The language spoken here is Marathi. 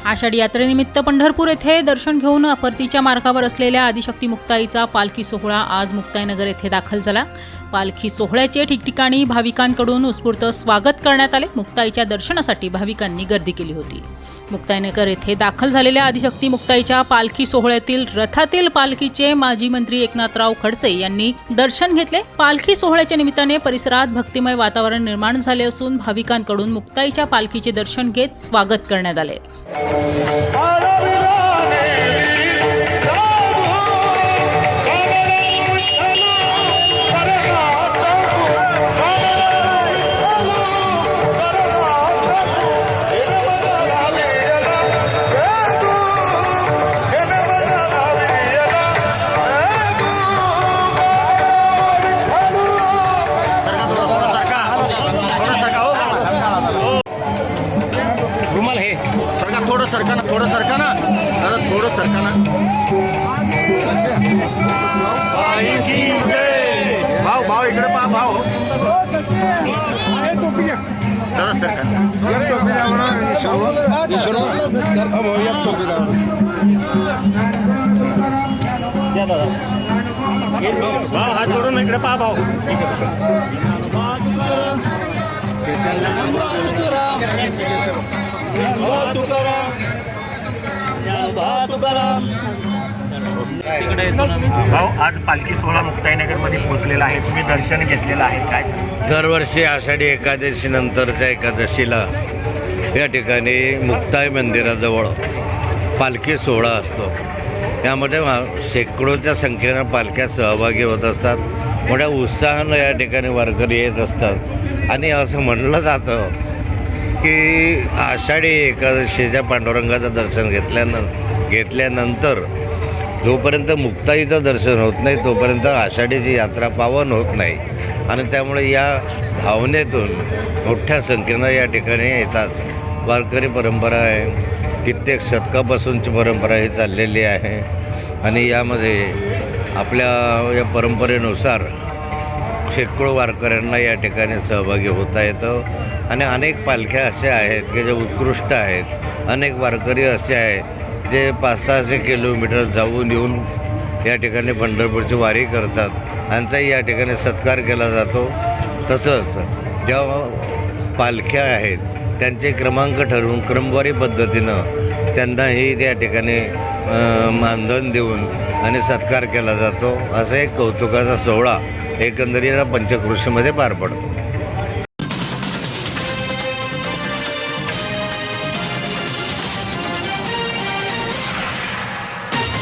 आषाढी यात्रेनिमित्त पंढरपूर येथे दर्शन घेऊन परतीच्या मार्गावर असलेल्या आदिशक्ती मुक्ताईचा पालखी सोहळा आज मुक्ताईनगर येथे दाखल झाला। पालखी सोहळ्याचे ठिकठिकाणी भाविकांकडून उत्स्फूर्त स्वागत करण्यात आले। मुक्ताईच्या दर्शनासाठी भाविकांनी गर्दी केली होती। मुक्ताईनगर येथे दाखल झालेल्या आदिशक्ती मुक्ताईच्या पालखी सोहळ्यातील रथातील पालखीचे माजी मंत्री एकनाथराव खडसे यांनी दर्शन घेतले। पालखी सोहळ्याच्या निमित्ताने परिसरात भक्तिमय वातावरण निर्माण झाले असून भाविकांकडून मुक्ताईच्या पालखीचे दर्शन घेत स्वागत करण्यात आले। थोडं सरका ना भाव इकडे पहा भाव हात जोडून इकडे पहा भाऊ। भाऊ आज पालखी सोहळा मुक्ताईनगरमध्ये पोहोचलेला आहे, तुम्ही दर्शन घेतलेलं आहे काय? दरवर्षी आषाढी एकादशीनंतरच्या एकादशीला या ठिकाणी मुक्ताई मंदिराजवळ पालखी सोहळा असतो। यामध्ये शेकडोच्या संख्येनं पालख्या सहभागी होत असतात। मोठ्या उत्साहानं या ठिकाणी वारकरी येत असतात आणि असं म्हटलं जातं की आषाढी एकादशीच्या पांडुरंगाचं दर्शन घेतल्यानंतर जोपर्यंत मुक्ताईचं दर्शन होत नाही तोपर्यंत आषाढीची यात्रा पावन होत नाही आणि त्यामुळे या भावनेतून मोठ्या संख्येनं या ठिकाणी येतात। वारकरी परंपरा आहे, कित्येक शतकापासूनची परंपरा ही चाललेली आहे आणि यामध्ये आपल्या या परंपरेनुसार शेकडो वारकऱ्यांना या ठिकाणी सहभागी होता येतं आणि अनेक पालख्या अशा आहेत की जे उत्कृष्ट आहेत। अनेक वारकरी असे आहेत जे 500-600 किलोमीटर जाऊन येऊन या ठिकाणी पंढरपूरची वारी करतात, त्यांचाही या ठिकाणी सत्कार केला जातो। तसंच ज्या पालख्या आहेत त्यांचे क्रमांक ठरवून क्रमवारी पद्धतीनं त्यांनाही त्या ठिकाणी मानधन देऊन आणि सत्कार केला जातो। असा एक कौतुकाचा सोहळा एकंदरीत पंचक्रोशीमध्ये पार पडतो।